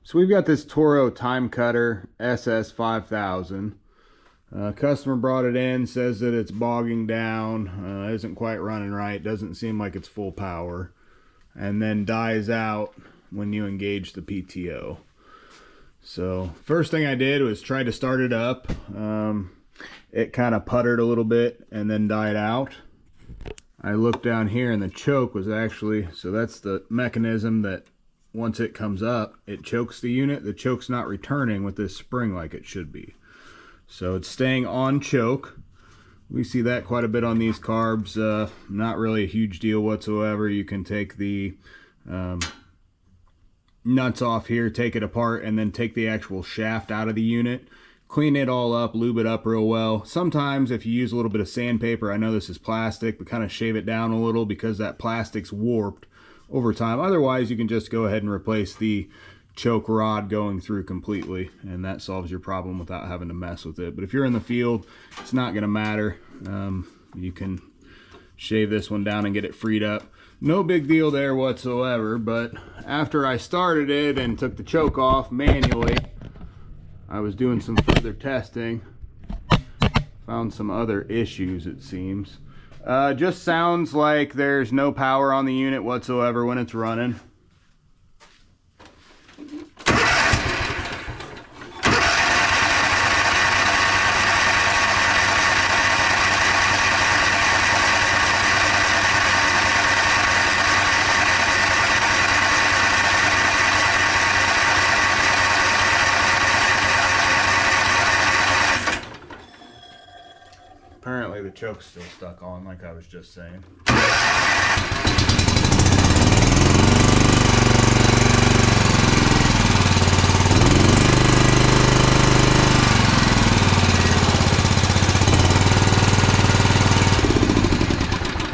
So we've got this Toro Timecutter SS5000. Customer brought it in, says that it's bogging down, isn't quite running right, doesn't seem like it's full power, and then dies out when you engage the PTO. So first thing I did was try to start it up. It kind of puttered a little bit and then died out. I looked down here and the choke was actually, so that's the mechanism that once it comes up, it chokes the unit. The choke's not returning with this spring like it should be. So it's staying on choke. We see that quite a bit on these carbs. Not really a huge deal whatsoever. You can take the nuts off here, take it apart, and then take the actual shaft out of the unit. Clean it all up, lube it up real well. Sometimes if you use a little bit of sandpaper, I know this is plastic, but kind of shave it down a little because that plastic's warped over time. Otherwise, you can just go ahead and replace the choke rod going through completely, and that solves your problem without having to mess with it. But if you're in the field, it's not going to matter. You can shave this one down and get it freed up. No big deal there whatsoever, but after I started it and took the choke off manually, I was doing some further testing, found some other issues it seems. Just sounds like there's no power on the unit whatsoever when it's running. Apparently the choke's still stuck on, like I was just saying.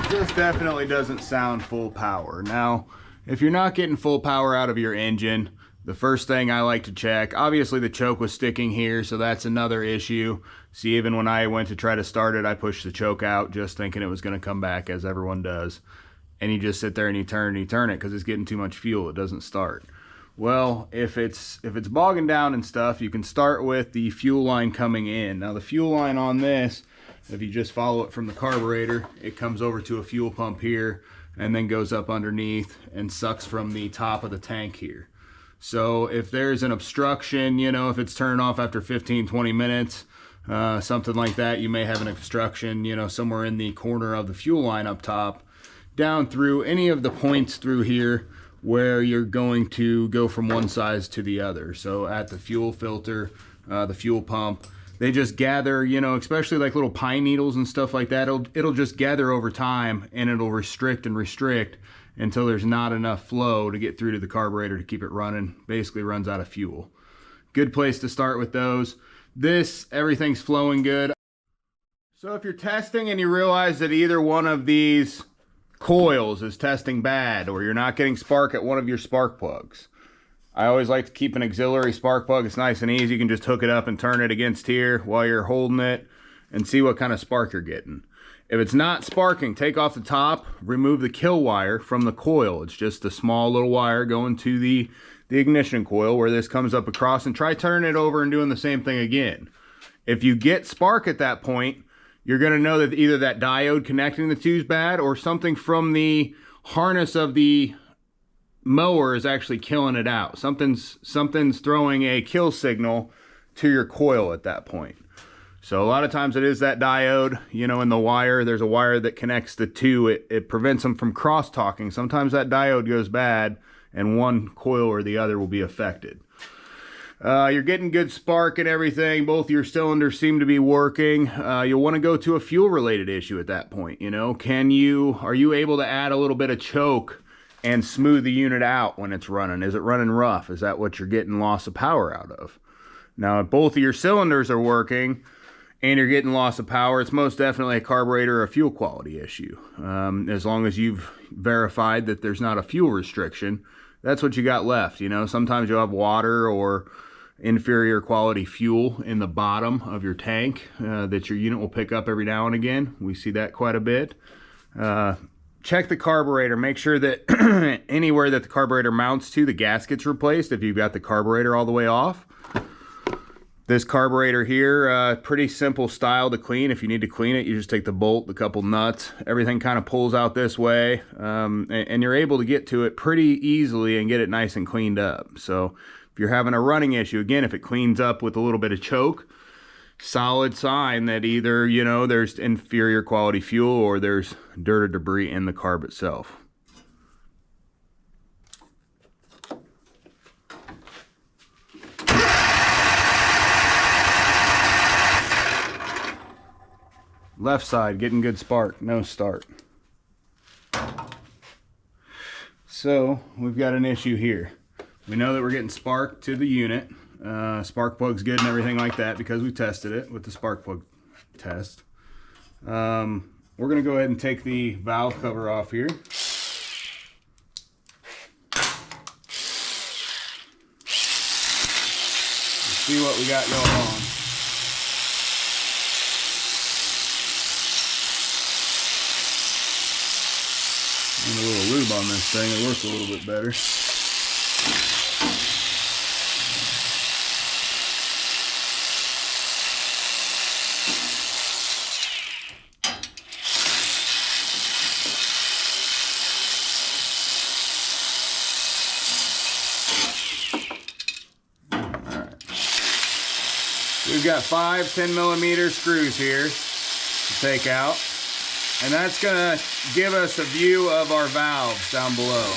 This definitely doesn't sound full power. Now, if you're not getting full power out of your engine, the first thing I like to check, obviously the choke was sticking here, so that's another issue. See, even when I went to try to start it, I pushed the choke out just thinking it was going to come back, as everyone does. And you just sit there and you turn it because it's getting too much fuel. It doesn't start. Well, if it's bogging down and stuff, you can start with the fuel line coming in. Now the fuel line on this, if you just follow it from the carburetor, it comes over to a fuel pump here and then goes up underneath and sucks from the top of the tank here. So if there's an obstruction, you know, if it's turned off after 15-20 minutes, something like that, you may have an obstruction, you know, somewhere in the corner of the fuel line up top, down through any of the points through here where you're going to go from one size to the other. So at the fuel filter, the fuel pump, they just gather, you know, especially like little pine needles and stuff like that. It'll just gather over time, and it'll restrict and restrict until there's not enough flow to get through to the carburetor to keep it running. Basically runs out of fuel. Good place to start with those. This, everything's flowing good. So if you're testing and you realize that either one of these coils is testing bad, or you're not getting spark at one of your spark plugs, I always like to keep an auxiliary spark plug. It's nice and easy. You can just hook it up and turn it against here while you're holding it and see what kind of spark you're getting. If it's not sparking, take off the top, remove the kill wire from the coil. It's just a small little wire going to the ignition coil where this comes up across, and try turning it over and doing the same thing again. If you get spark at that point, you're going to know that either that diode connecting the two is bad, or something from the harness of the mower is actually killing it out. Something's throwing a kill signal to your coil at that point. So a lot of times it is that diode, you know, in the wire. There's a wire that connects the two. It prevents them from cross-talking. Sometimes that diode goes bad and one coil or the other will be affected. You're getting good spark and everything. Both your cylinders seem to be working. You'll want to go to a fuel-related issue at that point. You know, are you able to add a little bit of choke and smooth the unit out when it's running? Is it running rough? Is that what you're getting loss of power out of? Now, if both of your cylinders are working and you're getting loss of power, it's most definitely a carburetor or a fuel quality issue. As long as you've verified that there's not a fuel restriction, that's what you got left. You know, sometimes you'll have water or inferior quality fuel in the bottom of your tank that your unit will pick up every now and again. We see that quite a bit. check the carburetor. Make sure that anywhere that the carburetor mounts to, the gasket's replaced if you've got the carburetor all the way off. This carburetor here, pretty simple style to clean. If you need to clean it, you just take the bolt, the couple nuts, everything kind of pulls out this way, and you're able to get to it pretty easily and get it nice and cleaned up. So if you're having a running issue, again, if it cleans up with a little bit of choke, solid sign that either, you know, there's inferior quality fuel or there's dirt or debris in the carb itself. Left side getting good spark, no start. So we've got an issue here. We know that we're getting spark to the unit. Spark plug's good and everything like that because we tested it with the spark plug test. We're going to go ahead and take the valve cover off here. See what we got going on. And a little lube on this thing, it works a little bit better. We've got 5 10mm screws here to take out, and that's gonna give us a view of our valves down below.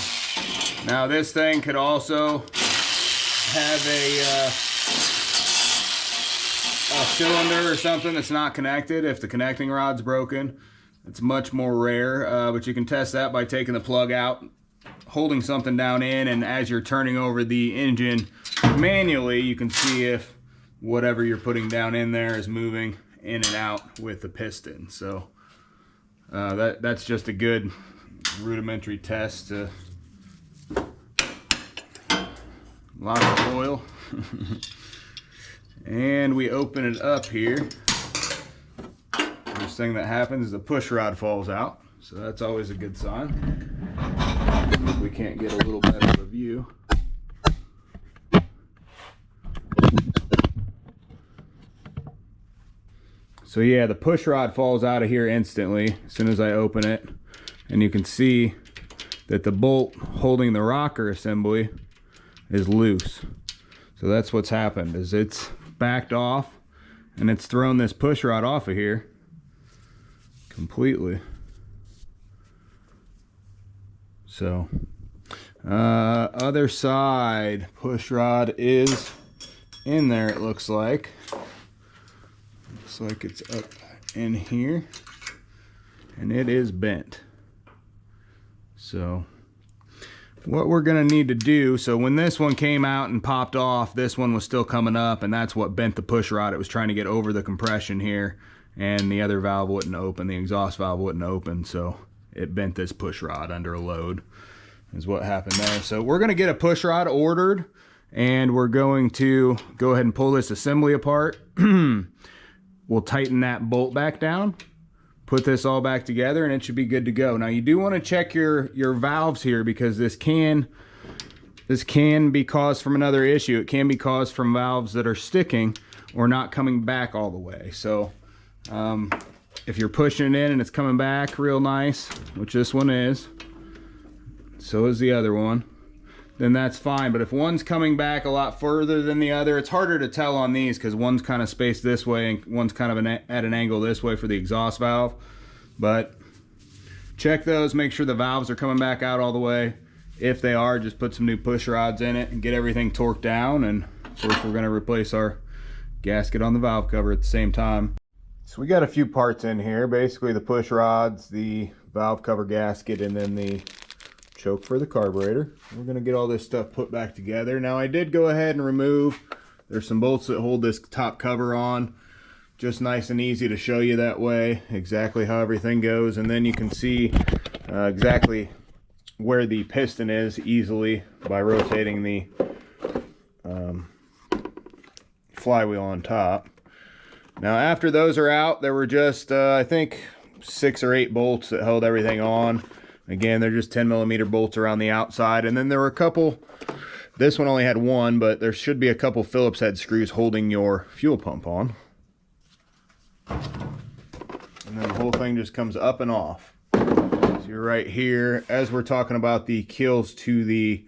Now this thing could also have a cylinder or something that's not connected. If the connecting rod's broken, it's much more rare, but you can test that by taking the plug out, holding something down in, and as you're turning over the engine manually, you can see if whatever you're putting down in there is moving in and out with the piston. So that's just a good rudimentary test. Lots of oil. And we open it up here. First thing that happens is the push rod falls out. So that's always a good sign. If we can't get a little better of a view. So yeah, the push rod falls out of here instantly as soon as I open it. And you can see that the bolt holding the rocker assembly is loose. So that's what's happened, is it's backed off and it's thrown this push rod off of here completely. So other side, push rod is in there, it looks like. Looks like it's up in here and it is bent. So what we're gonna need to do, so when this one came out and popped off, this one was still coming up, and that's what bent the push rod. It was trying to get over the compression here, and the other valve wouldn't open, the exhaust valve wouldn't open, so it bent this push rod under a load is what happened there. So we're gonna get a push rod ordered, and we're going to go ahead and pull this assembly apart. We'll tighten that bolt back down, put this all back together, and it should be good to go. Now you do want to check your valves here, because this can be caused from another issue. It can be caused from valves that are sticking or not coming back all the way. So if you're pushing it in and it's coming back real nice, which this one is, so is the other one, then that's fine. But if one's coming back a lot further than the other, it's harder to tell on these because one's kind of spaced this way and one's kind of at an angle this way for the exhaust valve. But check those, make sure the valves are coming back out all the way. If they are, just put some new push rods in it and get everything torqued down. And of course we're going to replace our gasket on the valve cover at the same time. So we got a few parts in here, basically the push rods, the valve cover gasket, and then the choke for the carburetor. We're going to get all this stuff put back together. Now I did go ahead and remove, there's some bolts that hold this top cover on, just nice and easy to show you that way exactly how everything goes, and then you can see exactly where the piston is easily by rotating the flywheel on top. Now after those are out, there were just I think 6 or 8 bolts that held everything on. Again, they're just 10mm bolts around the outside. And then there were a couple, this one only had one, but there should be a couple Phillips head screws holding your fuel pump on. And then the whole thing just comes up and off. So you're right here, as we're talking about the kills to the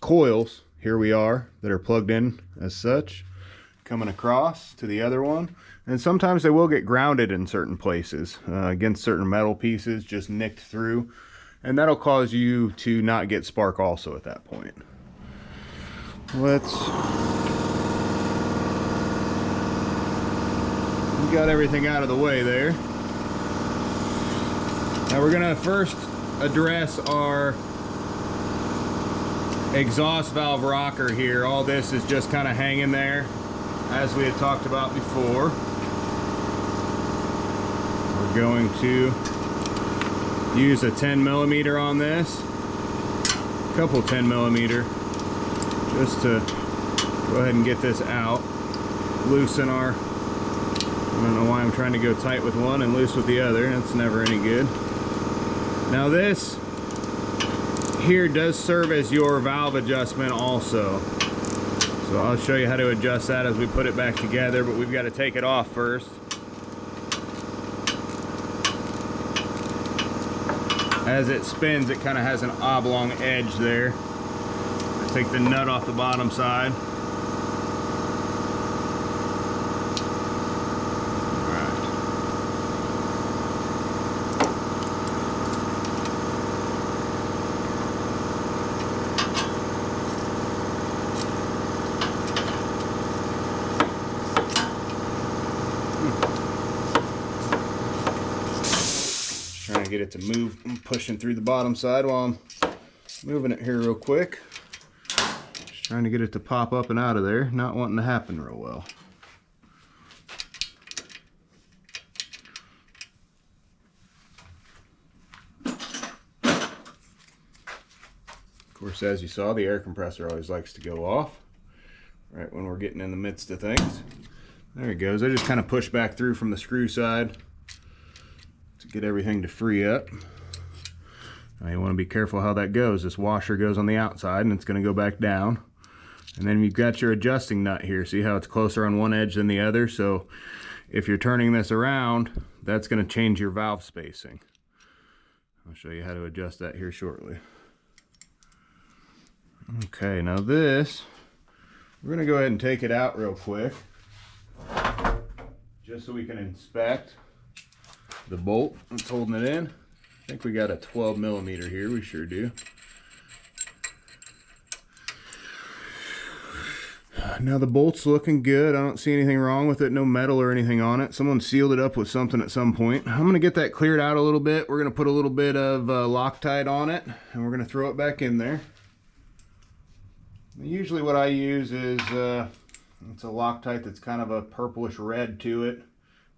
coils, here we are, that are plugged in as such, coming across to the other one. And sometimes they will get grounded in certain places, against certain metal pieces, just nicked through. And that'll cause you to not get spark also at that point. Let's... We got everything out of the way there. Now we're gonna first address our exhaust valve rocker here. All this is just kind of hanging there, as we had talked about before. We're going to use a 10mm on this, a couple 10mm, just to go ahead and get this out, loosen our, I don't know why I'm trying to go tight with one and loose with the other. That's never any good. Now this here does serve as your valve adjustment also. So I'll show you how to adjust that as we put it back together, but we've got to take it off first. As it spins, it kind of has an oblong edge there. I take the nut off the bottom side. Trying to get it to move. I'm pushing through the bottom side while I'm moving it here real quick. Just trying to get it to pop up and out of there. Not wanting to happen real well. Of course, as you saw, the air compressor always likes to go off right when we're getting in the midst of things. There it goes. I just kind of push back through from the screw side to get everything to free up. Now you want to be careful how that goes. This washer goes on the outside and it's going to go back down. And then you've got your adjusting nut here. See how it's closer on one edge than the other? So if you're turning this around, that's going to change your valve spacing. I'll show you how to adjust that here shortly. Okay, now this, we're going to go ahead and take it out real quick, just so we can inspect the bolt that's holding it in. I think we got a 12mm here, we sure do. Now the bolt's looking good. I don't see anything wrong with it, no metal or anything on it. Someone sealed it up with something at some point. I'm gonna get that cleared out a little bit. We're gonna put a little bit of Loctite on it, and we're gonna throw it back in there. Usually what I use is, it's a Loctite that's kind of a purplish red to it.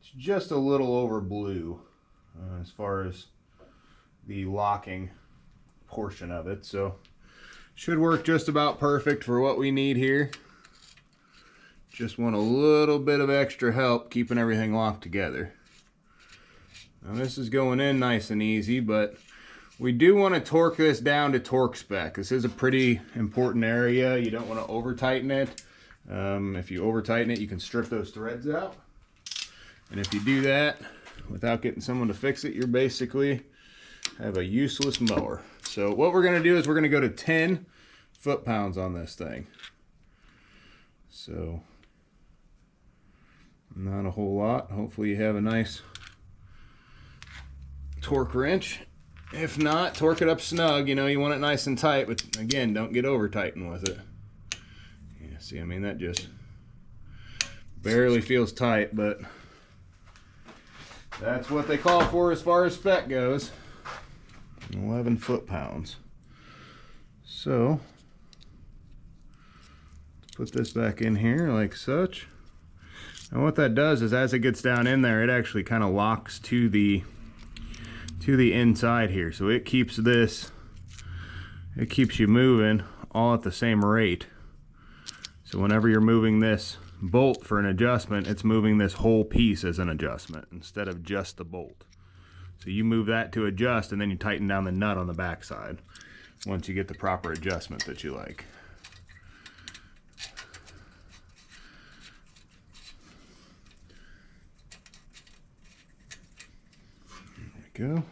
It's just a little over blue as far as the locking portion of it. So should work just about perfect for what we need here. Just want a little bit of extra help keeping everything locked together. Now this is going in nice and easy, but we do want to torque this down to torque spec. This is a pretty important area. You don't want to over tighten it. If you over tighten it, you can strip those threads out. And if you do that without getting someone to fix it, you're basically have a useless mower. So what we're going to do is we're going to go to 10 foot-pounds on this thing. So not a whole lot. Hopefully you have a nice torque wrench. If not, torque it up snug. You know, you want it nice and tight, but again, don't get over tighten with it. Yeah, see, I mean, that just barely feels tight, but that's what they call for as far as spec goes. 11 foot-pounds. So put this back in here like such. And what that does is as it gets down in there, it actually kind of locks to the inside here. So it keeps this, it keeps you moving all at the same rate. So whenever you're moving this bolt for an adjustment, it's moving this whole piece as an adjustment instead of just the bolt. So you move that to adjust, and then you tighten down the nut on the back side once you get the proper adjustment that you like. There we go.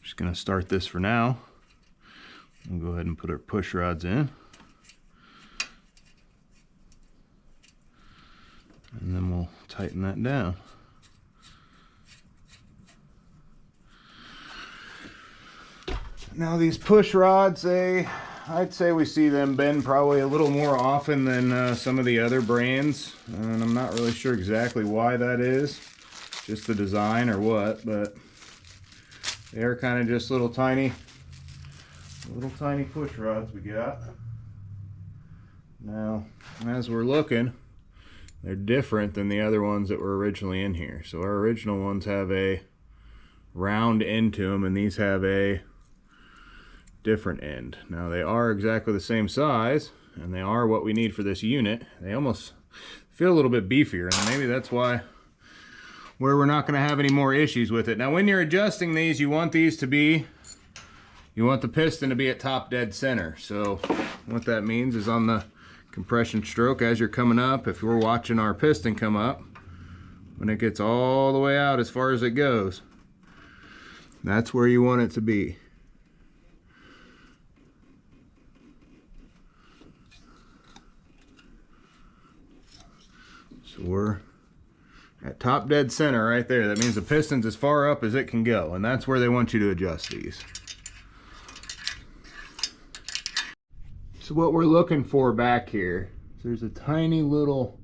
Just gonna start this for now. We'll go ahead and put our push rods in. And then we'll tighten that down. Now these push rods, I'd say we see them bend probably a little more often than some of the other brands. And I'm not really sure exactly why that is. Just the design or what, but they are kind of just little tiny push rods we got. Now, as we're looking, they're different than the other ones that were originally in here. So our original ones have a round end to them, and these have a different end. Now they are exactly the same size, and they are what we need for this unit. They almost feel a little bit beefier, and maybe that's why we're not going to have any more issues with it. Now when you're adjusting these, you want these to be, you want the piston to be at top dead center. So what that means is on the compression stroke, as you're coming up, if we're watching our piston come up, when it gets all the way out as far as it goes, that's where you want it to be. So we're at top dead center right there. That means the piston's as far up as it can go, and that's where they want you to adjust these. So what we're looking for back here, so there's a tiny little,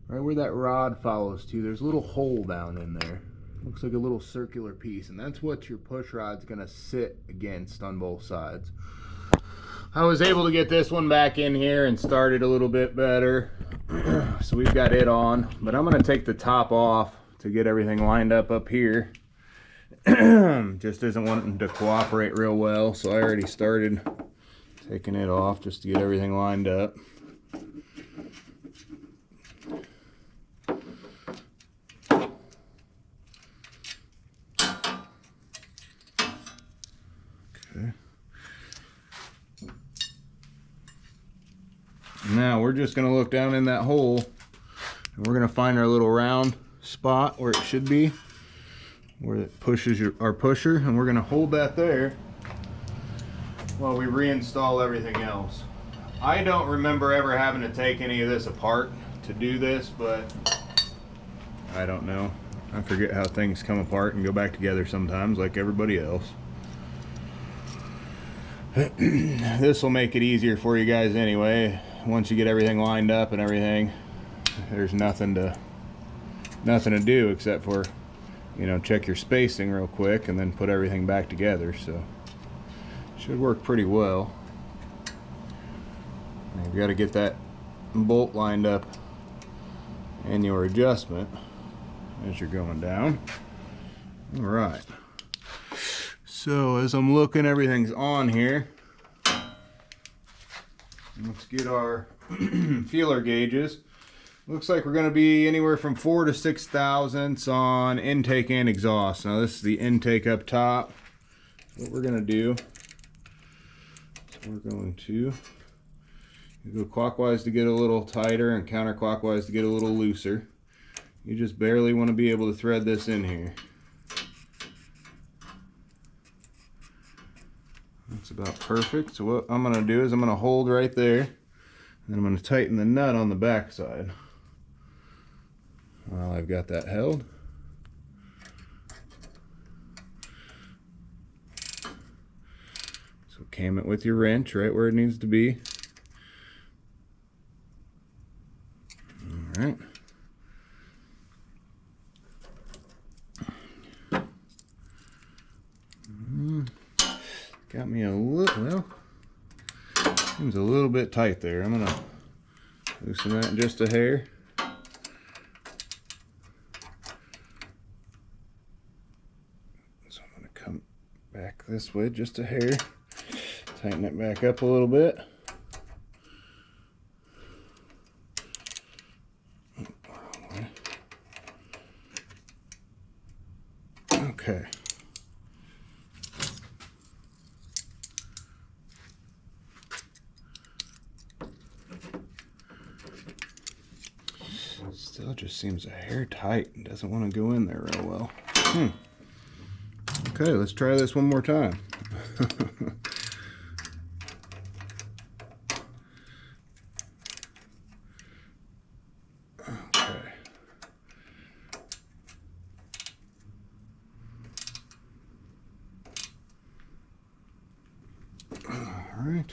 right where that rod follows to, there's a little hole down in there. Looks like a little circular piece, and that's what your push rod's gonna sit against on both sides. I was able to get this one back in here and start it a little bit better. So we've got it on, but I'm gonna take the top off to get everything lined up here. Just isn't wanting to cooperate real well, so I already started taking it off just to get everything lined up. Okay. Now we're just going to look down in that hole, and we're going to find our little round spot where it should be, where it pushes our pusher, and we're going to hold that there while we reinstall everything else. I don't remember ever having to take any of this apart to do this, but I don't know. I forget how things come apart and go back together sometimes, like everybody else. This will make it easier for you guys anyway. Once you get everything lined up and everything, there's nothing to do except for, you know, check your spacing real quick and then put everything back together. So should work pretty well. You've got to get that bolt lined up and your adjustment as you're going down. All right. So as I'm looking, everything's on here. Let's get our feeler gauges. Looks like we're going to be anywhere from 4 to 6 thousandths on intake and exhaust. Now this is the intake up top. What we're going to do, we're going to go clockwise to get a little tighter and counterclockwise to get a little looser. You just barely want to be able to thread this in here. That's about perfect. So what I'm going to do is I'm going to hold right there, and then I'm going to tighten the nut on the back side. Well, I've got that held. So cam it with your wrench right where it needs to be. All right. Got me a little, well, seems a little bit tight there. I'm gonna loosen that just a hair. So I'm gonna come back this way just a hair, tighten it back up a little bit. Okay. Still just seems a hair tight and doesn't want to go in there real well. Okay, let's try this one more time. Okay. All right.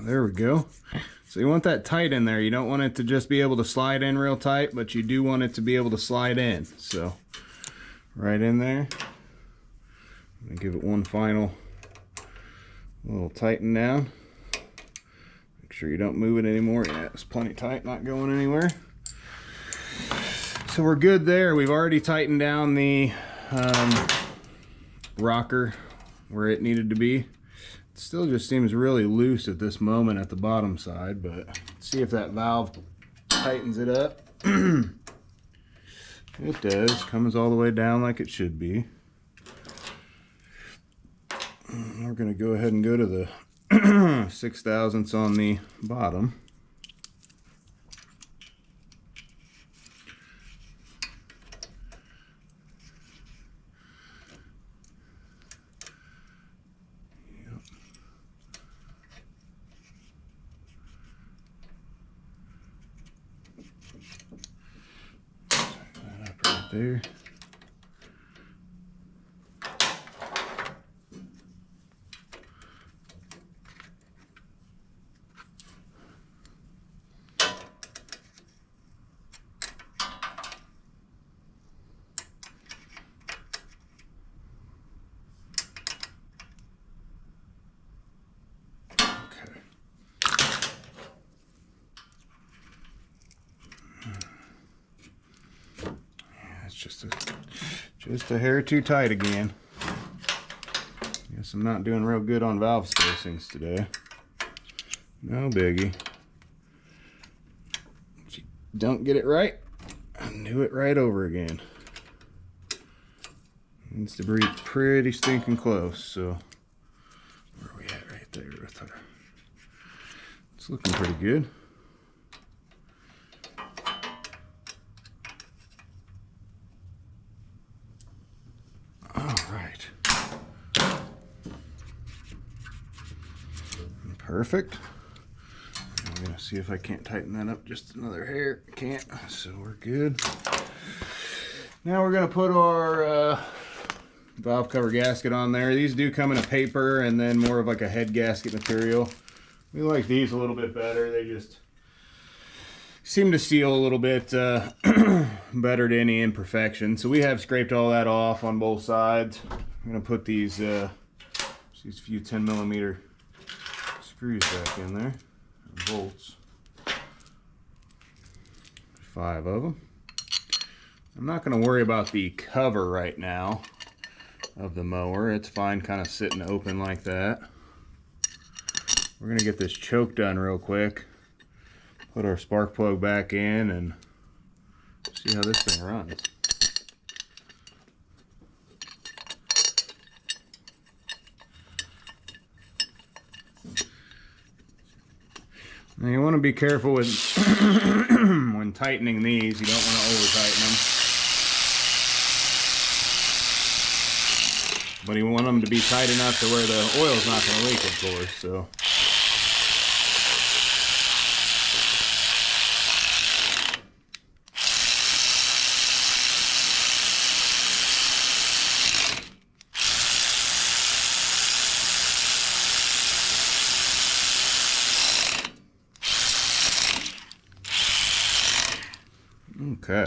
There we go. So you want that tight in there. You don't want it to just be able to slide in real tight, but you do want it to be able to slide in. So right in there. I'm gonna give it one final little tighten down. Make sure you don't move it anymore. Yeah, it's plenty tight, not going anywhere. So we're good there. We've already tightened down the rocker where it needed to be. Still just seems really loose at this moment at the bottom side, but let's see if that valve tightens it up. It does. Comes all the way down like it should be. We're going to go ahead and go to the 6 thousandths on the bottom. There. Just a hair too tight again. Guess I'm not doing real good on valve spacings today. No biggie. If you don't get it right, do it right over again. Needs to be pretty stinking close, so where are we at right there with our, it's looking pretty good. Perfect. I'm gonna see if I can't tighten that up just another hair. Can't, so we're good. Now we're gonna put our valve cover gasket on there. These do come in a paper and then more of like a head gasket material. We like these a little bit better. They just seem to seal a little bit better to any imperfection. So we have scraped all that off on both sides. I'm gonna put these few 10mm screws back in there, bolts, 5 of them. I'm not going to worry about the cover right now of the mower. It's fine kind of sitting open like that. We're going to get this choke done real quick, put our spark plug back in, and see how this thing runs. Now you want to be careful with when tightening these. You don't want to over tighten them, but you want them to be tight enough to where the oil's not going to leak, of course. So okay.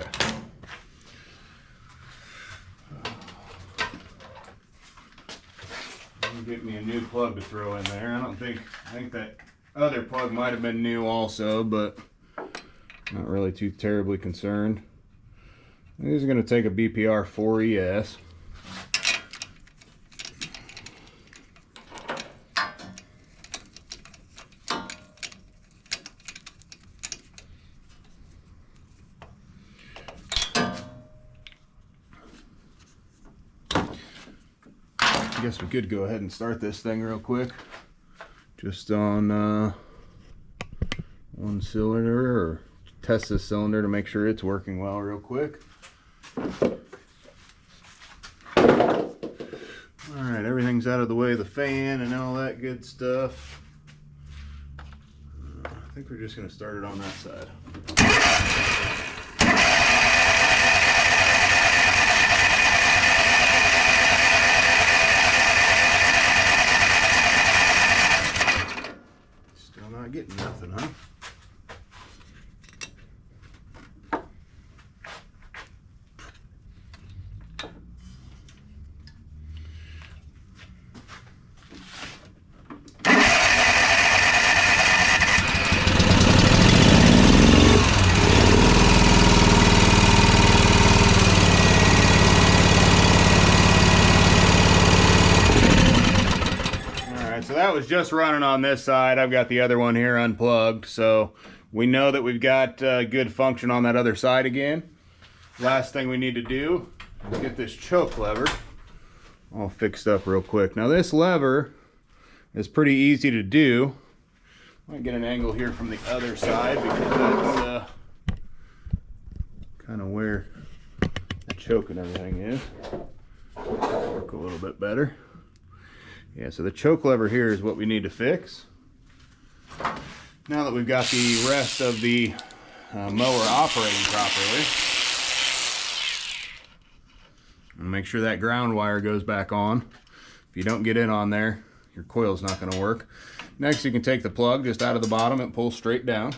Get me a new plug to throw in there. I think that other plug might have been new also, but not really too terribly concerned. These are going to take a BPR 4ES. guess we could go ahead and start this thing real quick. Just on one cylinder, or test this cylinder to make sure it's working well real quick. Alright, everything's out of the way of the fan and all that good stuff. I think we're just going to start it on that side. Still not getting nothing, huh? So that was just running on this side. I've got the other one here unplugged, so we know that we've got good function on that other side again. Last thing we need to do is get this choke lever all fixed up real quick. Now this lever is pretty easy to do. I might get an angle here from the other side because that's kind of where the choke and everything is. Work a little bit better. Yeah, so the choke lever here is what we need to fix. Now that we've got the rest of the mower operating properly, and make sure that ground wire goes back on. If you don't get in on there, your coil's not going to work. Next, you can take the plug just out of the bottom and pull straight down.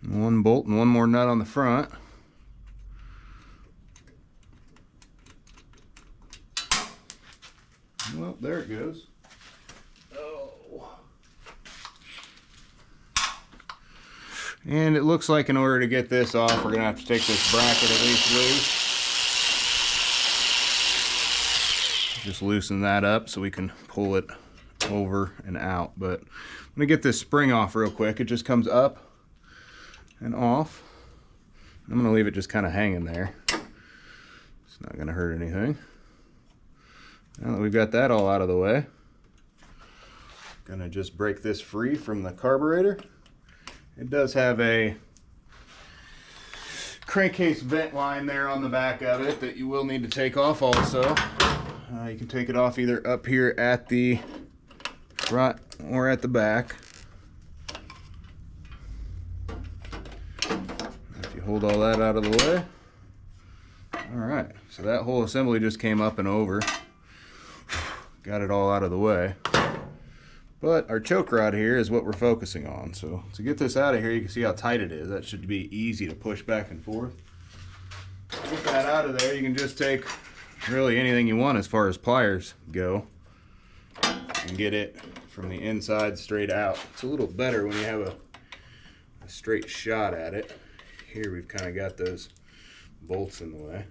One bolt and one more nut on the front. Well, there it goes. Oh. And it looks like in order to get this off, we're going to have to take this bracket at least loose. Just loosen that up so we can pull it over and out. But I'm going to get this spring off real quick. It just comes up and off. I'm going to leave it just kind of hanging there. It's not going to hurt anything. Now that we've got that all out of the way, going to just break this free from the carburetor. It does have a crankcase vent line there on the back of it that you will need to take off also. You can take it off either up here at the front or at the back. Hold all that out of the way. Alright, so that whole assembly just came up and over. Got it all out of the way. But our choke rod here is what we're focusing on. So to get this out of here, you can see how tight it is. That should be easy to push back and forth. Get that out of there, you can just take really anything you want as far as pliers go and get it from the inside straight out. It's a little better when you have a straight shot at it. Here we've kind of got those bolts in the way.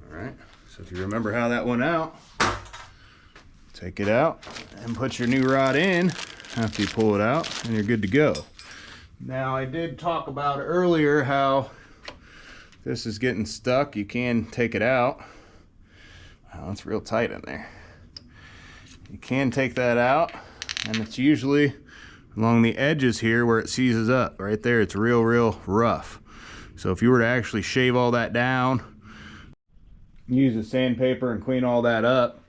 Alright, so if you remember how that went out, take it out and put your new rod in after you pull it out and you're good to go. Now I did talk about earlier how this is getting stuck. You can take it out. Wow, it's real tight in there. You can take that out, and it's usually along the edges here where it seizes up. Right there, it's real rough. So if you were to actually shave all that down, use a sandpaper and clean all that up,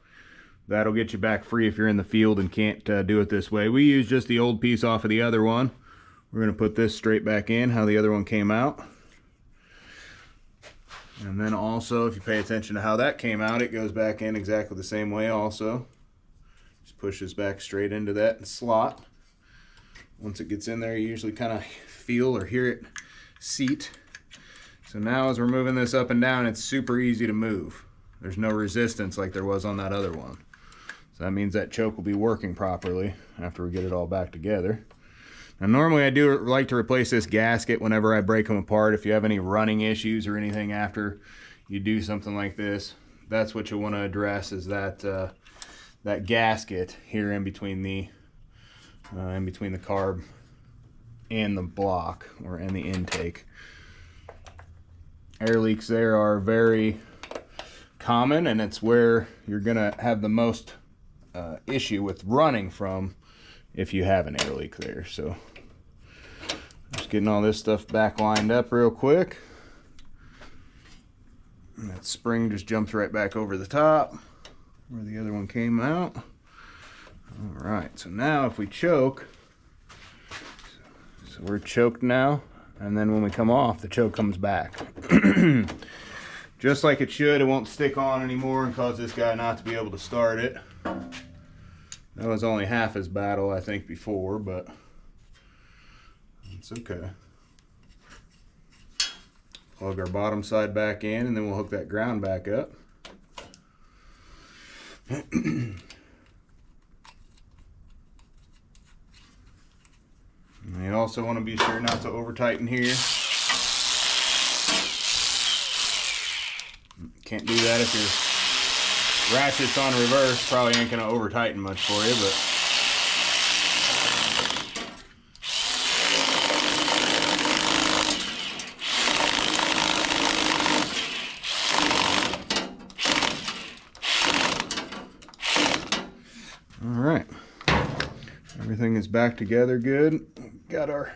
that'll get you back free if you're in the field and can't do it this way. We use just the old piece off of the other one. We're going to put this straight back in how the other one came out. And then also, if you pay attention to how that came out, it goes back in exactly the same way also. Just pushes back straight into that slot. Once it gets in there, you usually kind of feel or hear it seat. So now as we're moving this up and down, it's super easy to move. There's no resistance like there was on that other one. So that means that choke will be working properly after we get it all back together. Now normally I do like to replace this gasket whenever I break them apart. If you have any running issues or anything after you do something like this, that's what you want to address, is that that gasket here in between the carb in the block or in the intake. Air leaks there are very common, and it's where you're gonna have the most issue with running from if you have an air leak there. So just getting all this stuff back lined up real quick. And that spring just jumps right back over the top where the other one came out. All right, so now if we choke, so we're choked now, and then when we come off, the choke comes back. Just like it should. It won't stick on anymore and cause this guy not to be able to start it. That was only half his battle, I think, before, but it's okay. Plug our bottom side back in, and then we'll hook that ground back up. And you also want to be sure not to over tighten here. Can't do that if your ratchet's on reverse. Probably ain't gonna over tighten much for you, but all right. Everything is back together good. Got our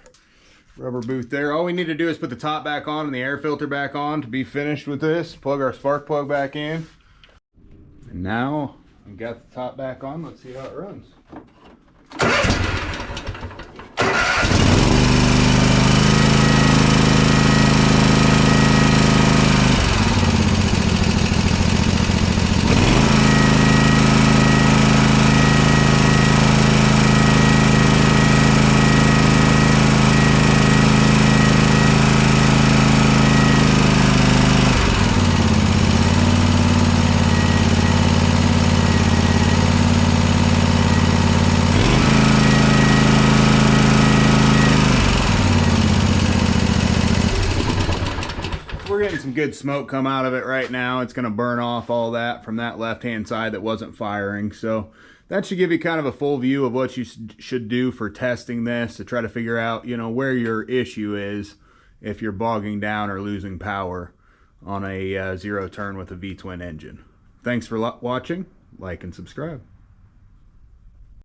rubber boot there. All we need to do is put the top back on and the air filter back on to be finished with this. Plug our spark plug back in. And now we got the top back on. Let's see how it runs. We're getting some good smoke come out of it right now. It's going to burn off all that from that left-hand side that wasn't firing. So that should give you kind of a full view of what you should do for testing this to try to figure out, you know, where your issue is if you're bogging down or losing power on a zero turn with a V-twin engine. Thanks for watching. Like and subscribe.